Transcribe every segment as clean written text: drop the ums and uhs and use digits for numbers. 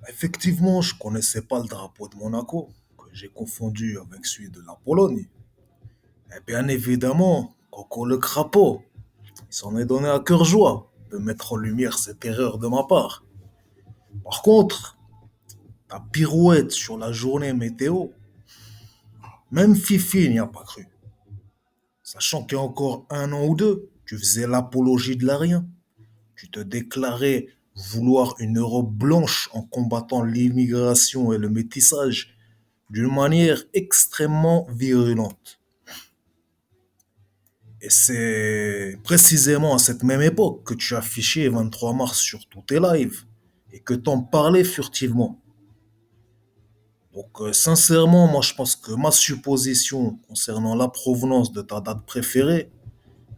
Effectivement, je connaissais pas le drapeau de Monaco, que j'ai confondu avec celui de la Pologne. Et bien évidemment, Coco le crapaud, il s'en est donné à cœur joie de mettre en lumière cette erreur de ma part. Par contre, ta pirouette sur la journée météo, même Fifi n'y a pas cru. Sachant qu'il y a encore un an ou deux, tu faisais l'apologie de l'arien. Tu te déclarais vouloir une Europe blanche en combattant l'immigration et le métissage d'une manière extrêmement virulente. Et c'est précisément à cette même époque que tu as affiché 23 mars sur tous tes lives et que t'en parlais furtivement. Donc sincèrement, moi je pense que ma supposition concernant la provenance de ta date préférée,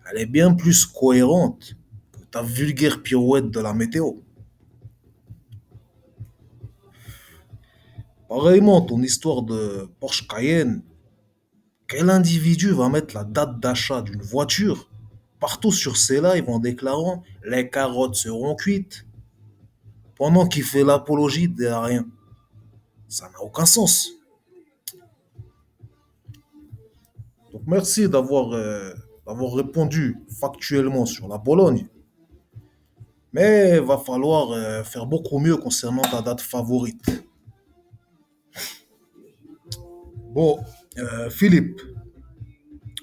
elle est bien plus cohérente que ta vulgaire pirouette de la météo. Pareillement, ton histoire de Porsche Cayenne, quel individu va mettre la date d'achat d'une voiture partout sur ses lives en déclarant les carottes seront cuites pendant qu'il fait l'apologie de rien? Ça n'a aucun sens. Donc merci d'avoir répondu factuellement sur la Pologne. Mais va falloir faire beaucoup mieux concernant ta date favorite. Bon, Philippe,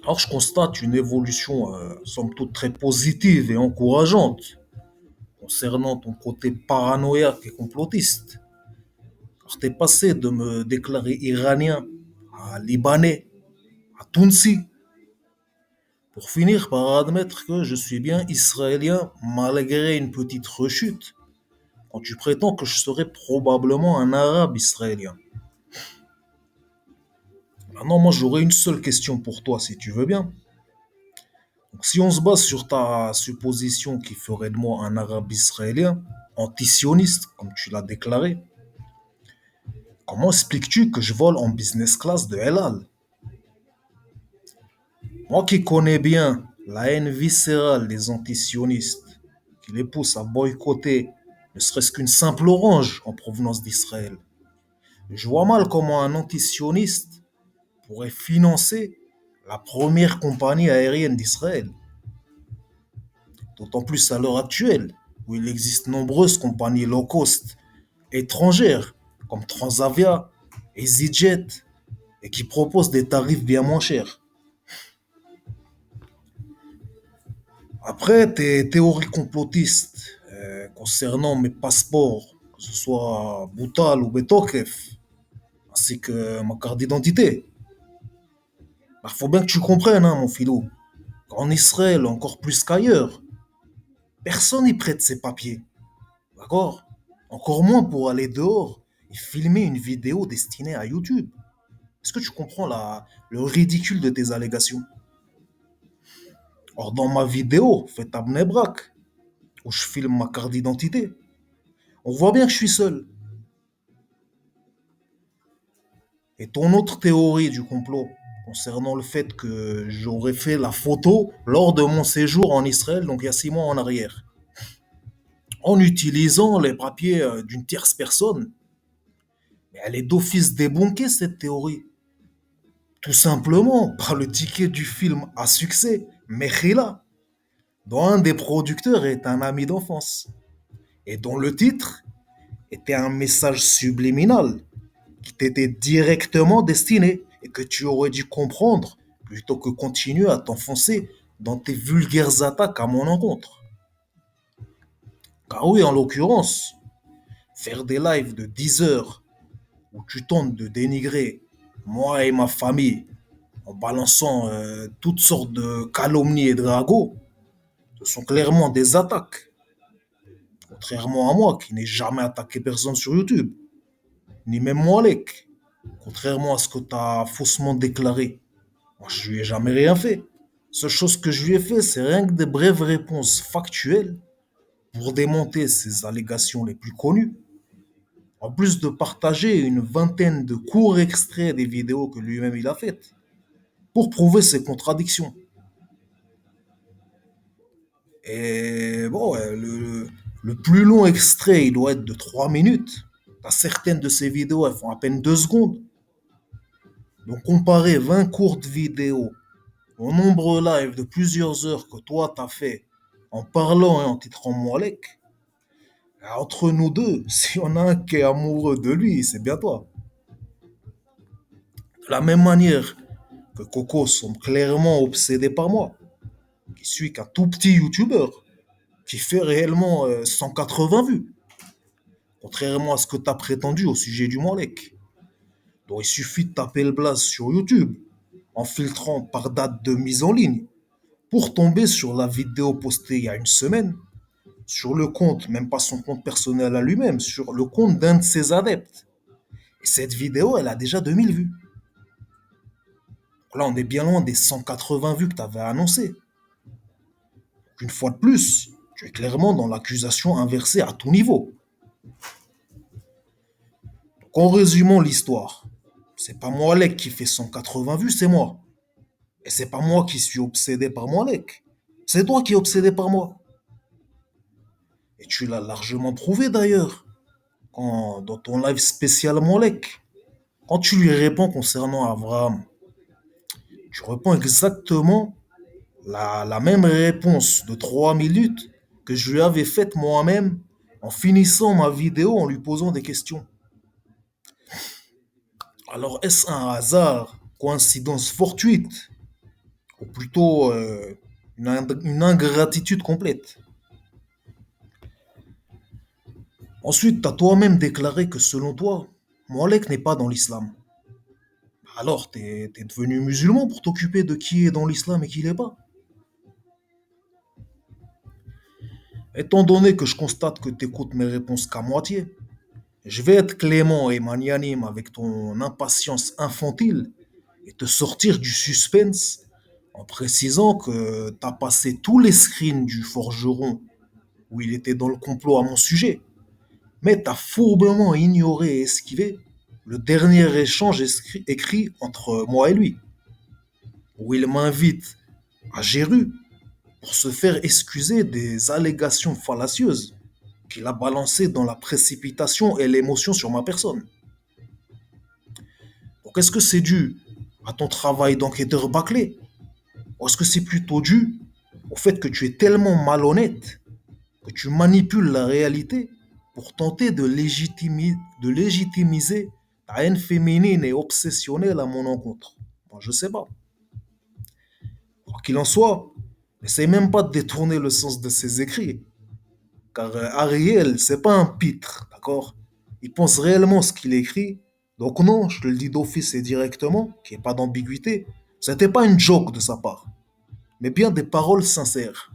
alors je constate une évolution somme toute très positive et encourageante concernant ton côté paranoïaque et complotiste. Alors t'es passé de me déclarer iranien à libanais, à Tounsi, pour finir par admettre que je suis bien israélien malgré une petite rechute, quand tu prétends que je serais probablement un arabe israélien. Maintenant, moi j'aurais une seule question pour toi si tu veux bien. Donc, si on se base sur ta supposition qui ferait de moi un arabe israélien, antisioniste, comme tu l'as déclaré, comment expliques-tu que je vole en business class de El Al? Moi qui connais bien la haine viscérale des antisionistes, qui les pousse à boycotter ne serait-ce qu'une simple orange en provenance d'Israël, je vois mal comment un antisioniste pourrait financer la première compagnie aérienne d'Israël, d'autant plus à l'heure actuelle, où il existe nombreuses compagnies low cost étrangères, comme Transavia, EasyJet, et qui proposent des tarifs bien moins chers. Après, tes théories complotistes concernant mes passeports, que ce soit Boutal ou Betokef, ainsi que ma carte d'identité, il faut bien que tu comprennes, hein, mon philo, qu'en Israël, encore plus qu'ailleurs, personne n'y prête ses papiers, d'accord? Encore moins pour aller dehors et filmer une vidéo destinée à YouTube. Est-ce que tu comprends le ridicule de tes allégations? Or, dans ma vidéo, faite à Bnebrak, où je filme ma carte d'identité, on voit bien que je suis seul. Et ton autre théorie du complot concernant le fait que j'aurais fait la photo lors de mon séjour en Israël, donc il y a 6 mois en arrière, en utilisant les papiers d'une tierce personne, mais elle est d'office débunkée cette théorie. Tout simplement par le ticket du film à succès, Mechila, dont un des producteurs est un ami d'enfance, et dont le titre était un message subliminal qui t'était directement destiné et que tu aurais dû comprendre plutôt que continuer à t'enfoncer dans tes vulgaires attaques à mon encontre. Car oui, en l'occurrence, faire des lives de 10 heures où tu tentes de dénigrer moi et ma famille en balançant toutes sortes de calomnies et de ragots, ce sont clairement des attaques. Contrairement à moi qui n'ai jamais attaqué personne sur YouTube, ni même Moalek. Contrairement à ce que tu as faussement déclaré. Moi, je lui ai jamais rien fait. Seule chose que je lui ai fait, c'est rien que des brèves réponses factuelles pour démonter ses allégations les plus connues, en plus de partager une vingtaine de courts extraits des vidéos que lui-même il a faites, pour prouver ses contradictions. Et bon, ouais, le plus long extrait, il doit être de 3 minutes. T'as certaines de ces vidéos, elles font à peine 2 secondes. Donc comparer 20 courtes vidéos au nombre live de plusieurs heures que toi t'as fait en parlant et en titrant Moalek, entre nous deux, si on a un qui est amoureux de lui, c'est bien toi. De la même manière que Coco semble clairement obsédé par moi, qui suis qu'un tout petit youtubeur, qui fait réellement 180 vues, contrairement à ce que t'as prétendu au sujet du Moalek. Donc il suffit de taper le blaze sur YouTube, en filtrant par date de mise en ligne, pour tomber sur la vidéo postée il y a une semaine, sur le compte, même pas son compte personnel à lui-même, sur le compte d'un de ses adeptes. Et cette vidéo, elle a déjà 2000 vues. Donc là, on est bien loin des 180 vues que tu avais annoncées. Une fois de plus, tu es clairement dans l'accusation inversée à tout niveau. Donc en résumant l'histoire, c'est pas Moalek qui fait 180 vues, c'est moi. Et c'est pas moi qui suis obsédé par Moalek. C'est toi qui es obsédé par moi. Et tu l'as largement prouvé d'ailleurs, dans ton live spécial Moalek. Quand tu lui réponds concernant Abraham, tu réponds exactement la même réponse de 3 minutes que je lui avais faite moi-même en finissant ma vidéo en lui posant des questions. Alors est-ce un hasard, coïncidence fortuite, ou plutôt une ingratitude complète? Ensuite, tu as toi-même déclaré que selon toi, Moalek n'est pas dans l'islam. Alors, t'es devenu musulman pour t'occuper de qui est dans l'islam et qui l'est pas. Étant donné que je constate que t'écoutes mes réponses qu'à moitié, je vais être clément et magnanime avec ton impatience infantile et te sortir du suspense en précisant que t'as passé tous les screens du forgeron où il était dans le complot à mon sujet, mais t'as fourbement ignoré et esquivé le dernier échange écrit entre moi et lui, où il m'invite à Jéru pour se faire excuser des allégations fallacieuses qu'il a balancées dans la précipitation et l'émotion sur ma personne. Donc est-ce que c'est dû à ton travail d'enquêteur bâclé, ou est-ce que c'est plutôt dû au fait que tu es tellement malhonnête que tu manipules la réalité pour tenter de légitimiser ta haine féminine et obsessionnelle à mon encontre? Moi, je sais pas. Quoi qu'il en soit, n'essaye même pas de détourner le sens de ses écrits. Car Ariel, c'est pas un pitre, d'accord? Il pense réellement ce qu'il écrit. Donc non, je te le dis d'office et directement, qu'il n'y ait pas d'ambiguïté. C'était pas une joke de sa part, mais bien des paroles sincères.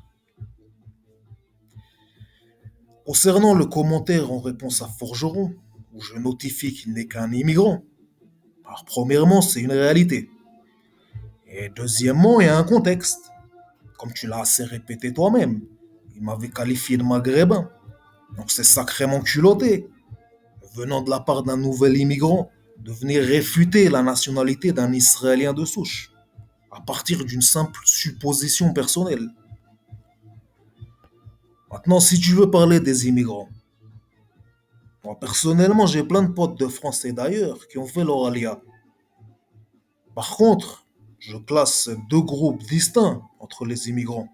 Concernant le commentaire en réponse à Forgeron, où je notifie qu'il n'est qu'un immigrant, alors premièrement, c'est une réalité. Et deuxièmement, il y a un contexte. Comme tu l'as assez répété toi-même, il m'avait qualifié de maghrébin. Donc c'est sacrément culotté, venant de la part d'un nouvel immigrant, de venir réfuter la nationalité d'un Israélien de souche, à partir d'une simple supposition personnelle. Maintenant, si tu veux parler des immigrants, moi personnellement, j'ai plein de potes de France et d'ailleurs qui ont fait leur alia. Par contre, je classe deux groupes distincts entre les immigrants.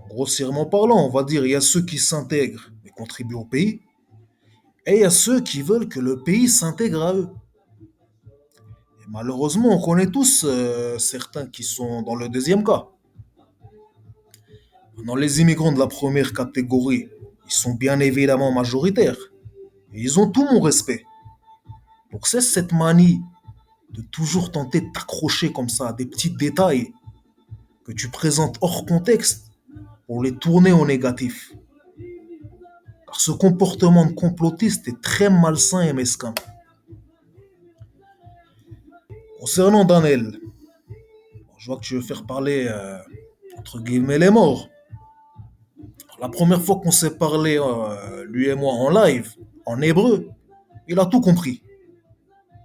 Grossièrement parlant, on va dire, il y a ceux qui s'intègrent et contribuent au pays, et il y a ceux qui veulent que le pays s'intègre à eux. Et malheureusement, on connaît tous certains qui sont dans le deuxième cas. Dans les immigrants de la première catégorie, ils sont bien évidemment majoritaires. Et ils ont tout mon respect. Donc c'est cette manie de toujours tenter de t'accrocher comme ça à des petits détails que tu présentes hors contexte pour les tourner au négatif. Car ce comportement de complotiste est très malsain et mesquin. Concernant Daniel, je vois que tu veux faire parler entre guillemets les morts. La première fois qu'on s'est parlé, lui et moi, en live, en hébreu, il a tout compris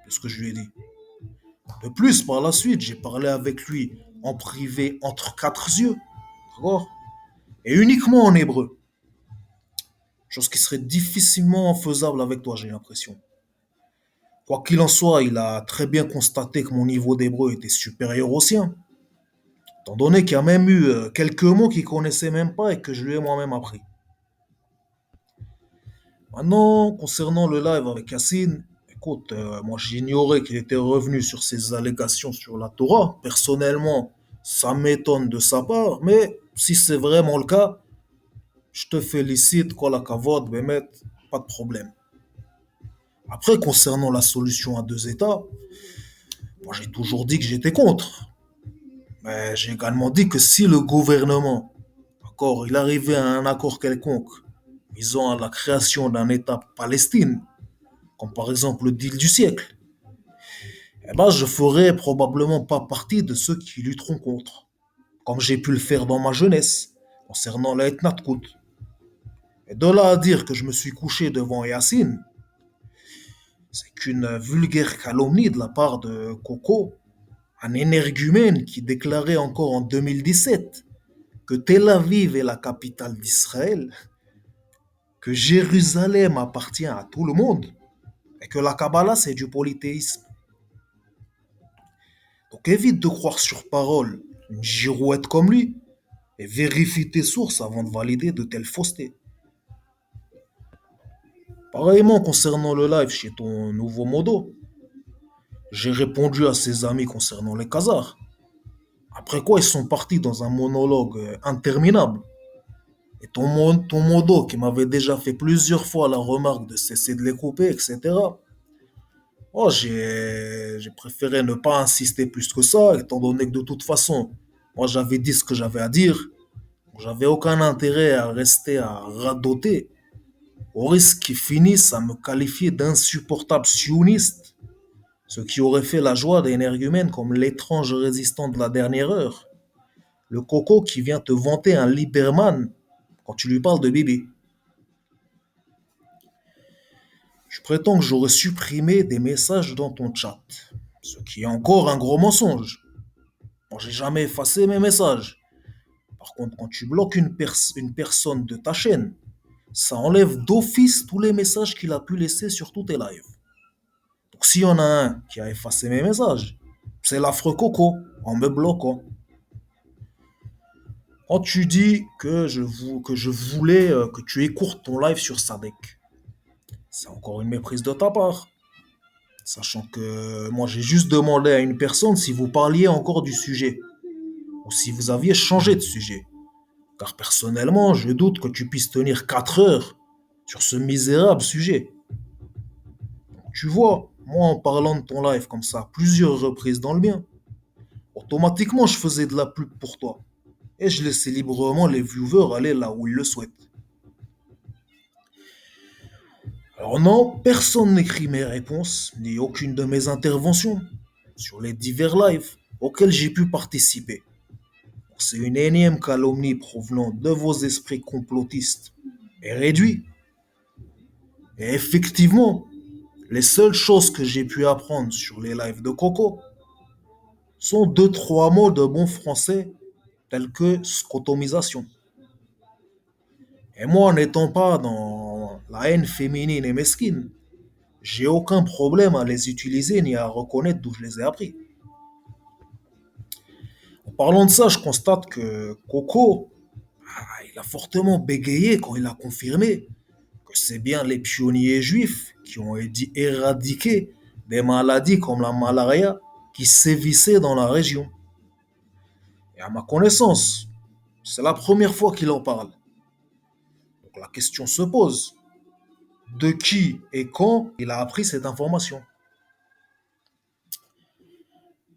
de ce que je lui ai dit. De plus, par la suite, j'ai parlé avec lui en privé entre quatre yeux, d'accord? Et uniquement en hébreu. chose qui serait difficilement faisable avec toi, j'ai l'impression. Quoi qu'il en soit, il a très bien constaté que mon niveau d'hébreu était supérieur au sien, étant donné qu'il y a même eu quelques mots qu'il connaissait même pas et que je lui ai moi-même appris. Maintenant, concernant le live avec Yacine, écoute, moi j'ignorais qu'il était revenu sur ses allégations sur la Torah. Personnellement, ça m'étonne de sa part, mais si c'est vraiment le cas, je te félicite, quoi la kavod, Bémet, pas de problème. Après, concernant la solution à deux États, moi j'ai toujours dit que j'étais contre. Mais j'ai également dit que si le gouvernement, d'accord, il arrivait à un accord quelconque visant à la création d'un État Palestine, comme par exemple le deal du siècle, eh ben je ferais probablement pas partie de ceux qui lutteront contre, comme j'ai pu le faire dans ma jeunesse, concernant la Ethnat-Kout. Et de là à dire que je me suis couché devant Yacine, c'est qu'une vulgaire calomnie de la part de Coco, un énergumène qui déclarait encore en 2017 que Tel Aviv est la capitale d'Israël, que Jérusalem appartient à tout le monde et que la Kabbalah c'est du polythéisme. Donc évite de croire sur parole une girouette comme lui et vérifie tes sources avant de valider de telles faussetés. Pareillement concernant le live chez ton nouveau modo, j'ai répondu à ses amis concernant les Khazars. Après quoi ils sont partis dans un monologue interminable. Et ton modo qui m'avait déjà fait plusieurs fois la remarque de cesser de les couper, etc. Oh, j'ai préféré ne pas insister plus que ça, étant donné que de toute façon, moi j'avais dit ce que j'avais à dire. J'avais aucun intérêt à rester à radoter, au risque qu'ils finissent à me qualifier d'insupportable sioniste, ce qui aurait fait la joie des énergumènes comme l'étrange résistant de la dernière heure, le coco qui vient te vanter un Lieberman quand tu lui parles de Bibi. Je prétends que j'aurais supprimé des messages dans ton chat, ce qui est encore un gros mensonge. Moi, j'ai jamais effacé mes messages. Par contre, quand tu bloques une personne de ta chaîne, ça enlève d'office tous les messages qu'il a pu laisser sur tous tes lives. Donc s'il y en a un qui a effacé mes messages, c'est l'affreux Coco, en me bloquant. Quand tu dis que je voulais que tu écourtes ton live sur Sadek, c'est encore une méprise de ta part. Sachant que moi j'ai juste demandé à une personne si vous parliez encore du sujet, ou si vous aviez changé de sujet. Car personnellement, je doute que tu puisses tenir 4 heures sur ce misérable sujet. Tu vois, moi en parlant de ton live comme ça, plusieurs reprises dans le mien, automatiquement je faisais de la pub pour toi. Et je laissais librement les viewers aller là où ils le souhaitent. Alors non, personne n'écrit mes réponses, ni aucune de mes interventions sur les divers lives auxquels j'ai pu participer. C'est une énième calomnie provenant de vos esprits complotistes et réduits. Et effectivement, les seules choses que j'ai pu apprendre sur les lives de Coco sont deux, trois mots de bon français tels que scotomisation. Et moi, n'étant pas dans la haine féminine et mesquine, j'ai aucun problème à les utiliser ni à reconnaître d'où je les ai appris. En parlant de ça, je constate que Coco, il a fortement bégayé quand il a confirmé que c'est bien les pionniers juifs qui ont éradiqué des maladies comme la malaria qui sévissaient dans la région. Et à ma connaissance, c'est la première fois qu'il en parle. Donc la question se pose, de qui et quand il a appris cette information?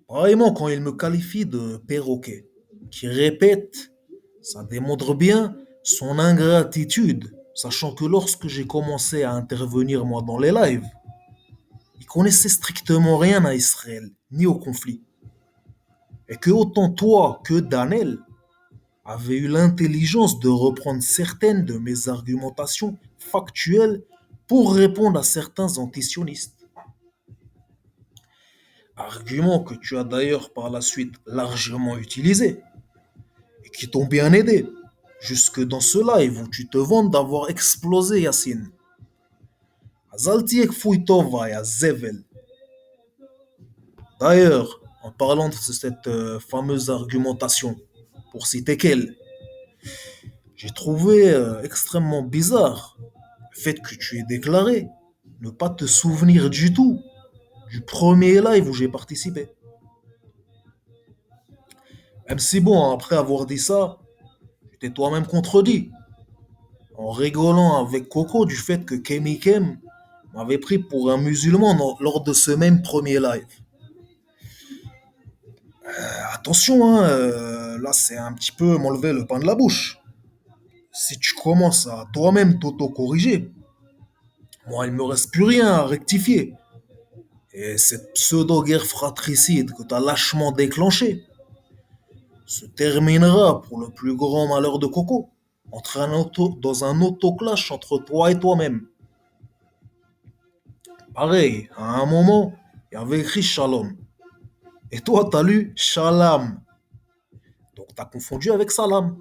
Pareillement, quand il me qualifie de perroquet, qui répète, ça démontre bien son ingratitude, sachant que lorsque j'ai commencé à intervenir moi dans les lives, il connaissait strictement rien à Israël, ni au conflit. Et que autant toi que Daniel avaient eu l'intelligence de reprendre certaines de mes argumentations factuelles pour répondre à certains antisionistes. Arguments que tu as d'ailleurs par la suite largement utilisés et qui t'ont bien aidé. jusque dans ce live où tu te vantes d'avoir explosé, Yacine. Zaltiek Fouitova et Zevel. D'ailleurs, en parlant de cette fameuse argumentation, pour citer qu'elle, j'ai trouvé extrêmement bizarre le fait que tu aies déclaré ne pas te souvenir du tout du premier live où j'ai participé. Même si bon, après avoir dit ça, tu t'es toi-même contredit en rigolant avec Coco du fait que Kemi Kem m'avait pris pour un musulman lors de ce même premier live. Attention, hein, là c'est un petit peu m'enlever le pain de la bouche. Si tu commences à toi-même t'auto-corriger, moi il me reste plus rien à rectifier. Et cette pseudo-guerre fratricide que tu as lâchement déclenchée se terminera pour le plus grand malheur de Coco, dans un auto-clash entre toi et toi-même. Pareil, à un moment, il y avait écrit Shalom. Et toi, t'as lu Shalom. Donc, t'as confondu avec Salam.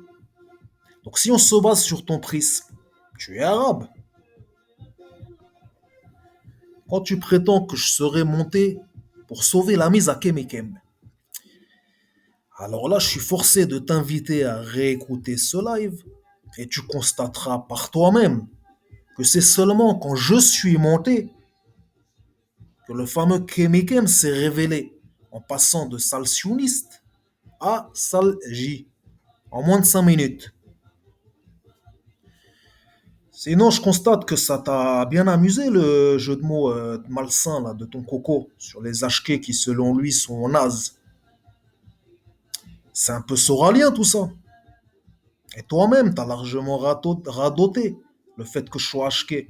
Donc, si on se base sur ton prisme, tu es arabe. Quand tu prétends que je serais monté pour sauver la mise à Kemekem, alors là, je suis forcé de t'inviter à réécouter ce live et tu constateras par toi-même que c'est seulement quand je suis monté que le fameux Kemekem s'est révélé en passant de Salsioniste à Salji en moins de 5 minutes. Sinon, je constate que ça t'a bien amusé le jeu de mots malsain là, de ton coco sur les HK qui, selon lui, sont nazes. C'est un peu soralien tout ça. Et toi-même, t'as largement radoté le fait que je sois HK.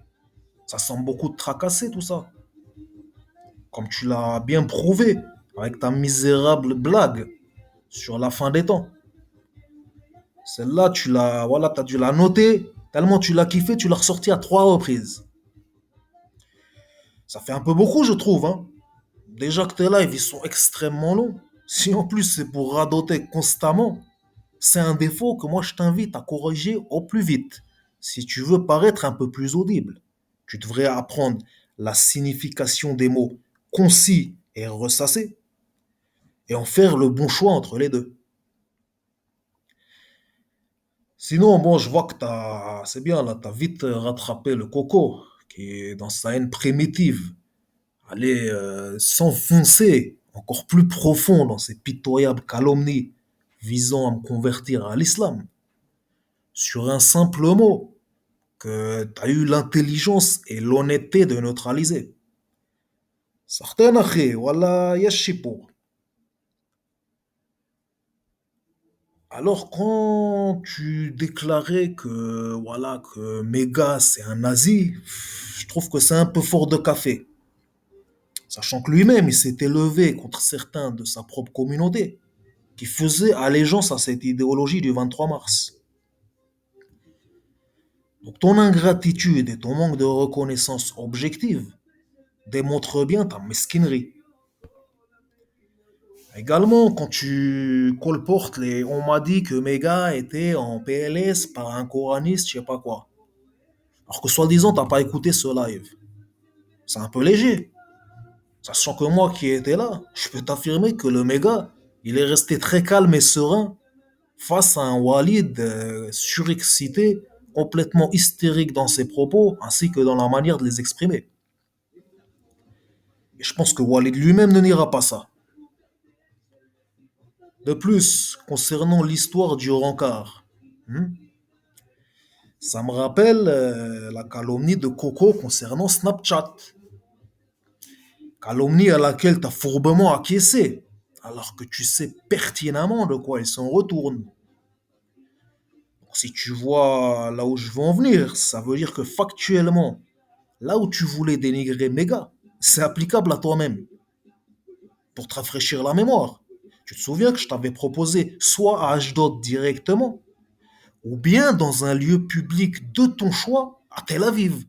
Ça semble beaucoup de tracasser tout ça. Comme tu l'as bien prouvé avec ta misérable blague sur la fin des temps. Celle-là, t'as dû la noter. Tellement tu l'as kiffé, tu l'as ressorti à 3 reprises. Ça fait un peu beaucoup, je trouve, hein. Déjà que tes lives, ils sont extrêmement longs. Si en plus c'est pour radoter constamment, c'est un défaut que moi je t'invite à corriger au plus vite. Si tu veux paraître un peu plus audible, tu devrais apprendre la signification des mots concis et ressassés et en faire le bon choix entre les deux. Sinon, bon, je vois que c'est bien là, t'as vite rattrapé le coco qui est dans sa haine primitive. Aller s'enfoncer encore plus profond dans ces pitoyables calomnies visant à me convertir à l'islam sur un simple mot que tu as eu l'intelligence et l'honnêteté de neutraliser. Certains akhi, voilà, yashipo. Alors quand tu déclarais que voilà que Mega c'est un nazi, je trouve que c'est un peu fort de café. Sachant que lui-même il s'est élevé contre certains de sa propre communauté qui faisait allégeance à cette idéologie du 23 mars. Donc ton ingratitude et ton manque de reconnaissance objective démontrent bien ta mesquinerie. Également, quand tu colportes les on m'a dit que Mega était en PLS par un coraniste, je sais pas quoi. Alors que soi-disant, t'as pas écouté ce live. C'est un peu léger. Sachant que moi qui étais là, je peux t'affirmer que le Mega, il est resté très calme et serein face à un Walid surexcité, complètement hystérique dans ses propos, ainsi que dans la manière de les exprimer. Et je pense que Walid lui-même ne niera pas ça. De plus, concernant l'histoire du rencard, hmm, ça me rappelle la calomnie de Coco concernant Snapchat. Calomnie à laquelle tu as fourbement acquiescé, alors que tu sais pertinemment de quoi il s'en retourne. Si tu vois là où je veux en venir, ça veut dire que factuellement, là où tu voulais dénigrer Mega, c'est applicable à toi-même. Pour te rafraîchir la mémoire. Tu te souviens que je t'avais proposé soit à Ashdod directement, ou bien dans un lieu public de ton choix à Tel Aviv.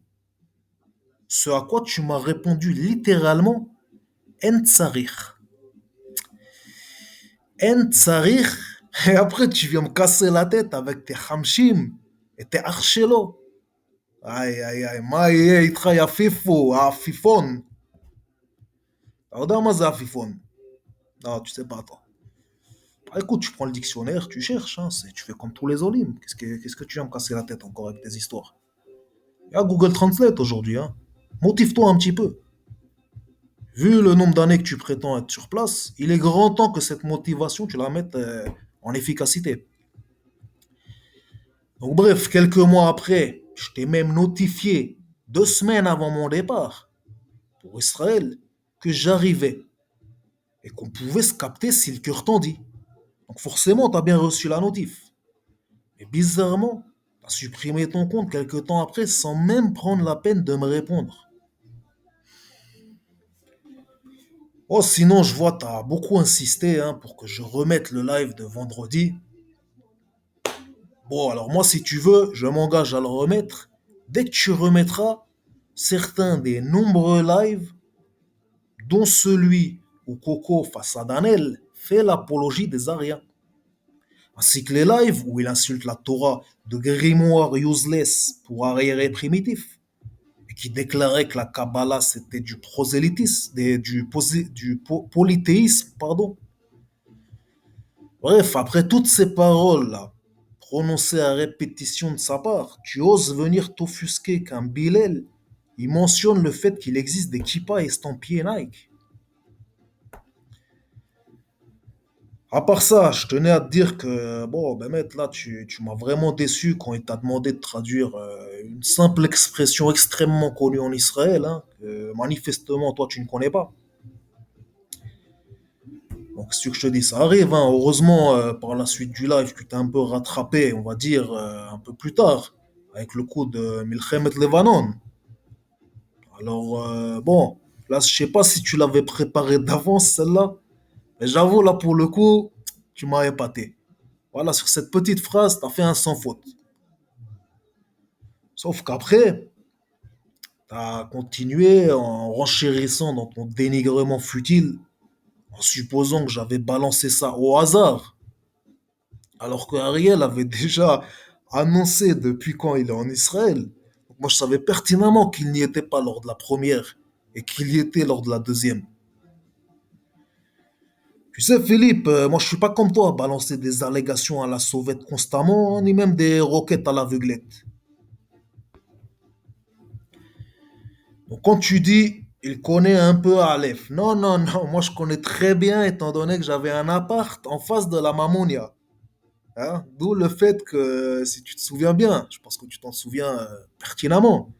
Ce à quoi tu m'as répondu littéralement En Tsarich. En Tsarich, Et après, tu viens me casser la tête avec tes hamshim et tes archélos. Aïe, aïe, aïe, maïe, il travaille à FIFO, à Fifon. Alors, moi, c'est à Fifon. Non, tu sais pas, toi. Bah, écoute, tu prends le dictionnaire, tu cherches, hein, tu fais comme tous les Olim. Qu'est-ce que tu viens me casser la tête encore avec tes histoires? Il y a Google Translate aujourd'hui, hein. Motive-toi un petit peu. Vu le nombre d'années que tu prétends être sur place, il est grand temps que cette motivation, tu la mettes en efficacité. Donc bref, quelques mois après, je t'ai même notifié 2 semaines avant mon départ pour Israël que j'arrivais et qu'on pouvait se capter si le cœur t'en dit. Donc forcément, t'as bien reçu la notif. Mais bizarrement, t'as supprimé ton compte quelques temps après sans même prendre la peine de me répondre. Oh, sinon, je vois, t'as beaucoup insisté hein, pour que je remette le live de vendredi. Bon, alors moi, si tu veux, je m'engage à le remettre dès que tu remettras certains des nombreux lives, dont celui où Coco face à Danel fait l'apologie des Ariens, ainsi que les lives où il insulte la Torah de grimoire useless pour arriérés primitifs, et qui déclarait que la Kabbalah c'était du prosélytisme, du polythéisme, pardon. Bref, après toutes ces paroles-là, prononcées à répétition de sa part, tu oses venir t'offusquer qu'un Bilal, il mentionne le fait qu'il existe des kippas estampillés Nike. À part ça, je tenais à te dire que, bon, ben, mec, là, tu m'as vraiment déçu quand il t'a demandé de traduire une simple expression extrêmement connue en Israël, hein, que manifestement, toi, tu ne connais pas. Donc, ce que je te dis, ça arrive, hein. Heureusement, par la suite du live, tu t'es un peu rattrapé, on va dire, un peu plus tard, avec le coup de Milchemet Levanon. Alors, bon, là, je sais pas si tu l'avais préparé d'avance, celle-là, mais j'avoue, là, pour le coup, tu m'as épaté. Voilà, sur cette petite phrase, t'as fait un sans faute. Sauf qu'après, t'as continué en renchérissant dans ton dénigrement futile, en supposant que j'avais balancé ça au hasard, alors que Ariel avait déjà annoncé depuis quand il est en Israël. Donc moi, je savais pertinemment qu'il n'y était pas lors de la première et qu'il y était lors de la deuxième. Tu sais, Philippe, moi, je suis pas comme toi à balancer des allégations à la sauvette constamment, hein, ni même des roquettes à l'aveuglette. Donc quand tu dis il connaît un peu Aleph, non, non, non, moi je connais très bien étant donné que j'avais un appart en face de la Mamounia. Hein. D'où le fait que, si tu te souviens bien, je pense que tu t'en souviens pertinemment,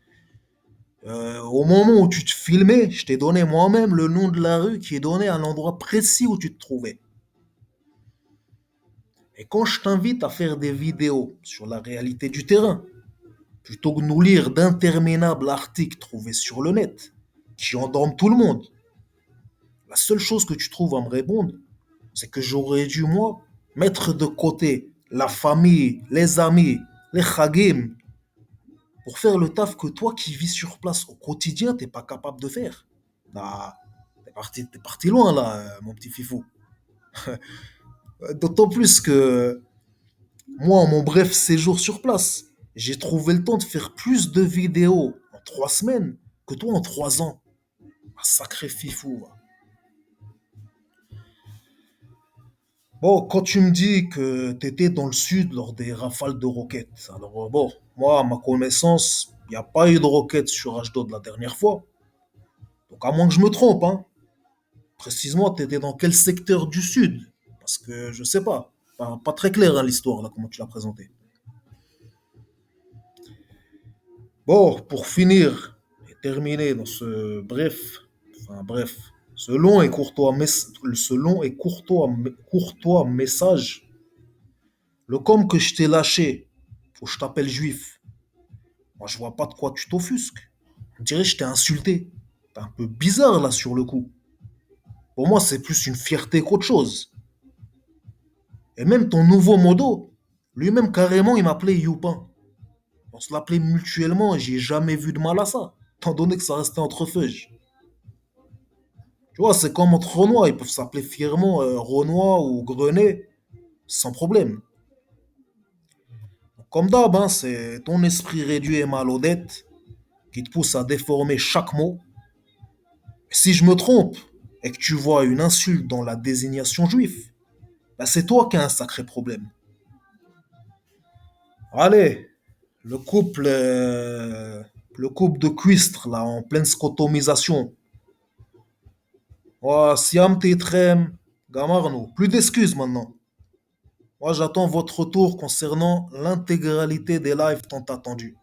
au moment où tu te filmais, je t'ai donné moi-même le nom de la rue qui est donné à l'endroit précis où tu te trouvais. Et quand je t'invite à faire des vidéos sur la réalité du terrain, plutôt que de nous lire d'interminables articles trouvés sur le net, qui endorment tout le monde, la seule chose que tu trouves à me répondre, c'est que j'aurais dû, moi, mettre de côté la famille, les amis, les chagim, pour faire le taf que toi qui vis sur place au quotidien, t'es pas capable de faire. Bah, t'es parti loin là, mon petit fifou. D'autant plus que moi, en mon bref séjour sur place, j'ai trouvé le temps de faire plus de vidéos en 3 semaines que toi en 3 ans. Un sacré fifou. Va. Bon, quand tu me dis que tu étais dans le sud lors des rafales de roquettes, alors bon, moi, à ma connaissance, il n'y a pas eu de roquettes sur H2 de la dernière fois. Donc à moins que je me trompe, hein. Précisément, tu étais dans quel secteur du sud? Parce que je sais pas. Pas très clair hein, l'histoire, là, comment tu l'as présentée. Bon, pour finir et terminer dans ce long et courtois message, le com que je t'ai lâché, où je t'appelle juif, moi, je vois pas de quoi tu t'offusques. On dirait que je t'ai insulté. T'es un peu bizarre là sur le coup. Pour moi, c'est plus une fierté qu'autre chose. Et même ton nouveau modo, lui-même carrément, il m'appelait Youpin. On se l'appelait mutuellement et j'ai jamais vu de mal à ça. Étant donné que ça restait entre feuilles. Tu vois, c'est comme entre Renois, ils peuvent s'appeler fièrement Renoir ou Grenet, sans problème. Comme d'hab, hein, c'est ton esprit réduit et malhonnête qui te pousse à déformer chaque mot. Si je me trompe et que tu vois une insulte dans la désignation juif, bah c'est toi qui as un sacré problème. Allez, le couple, le couple de cuistres là en pleine scotomisation. Oh, Siam Tetrem, Gamarno. Plus d'excuses maintenant. Moi, j'attends votre retour concernant l'intégralité des lives tant attendus.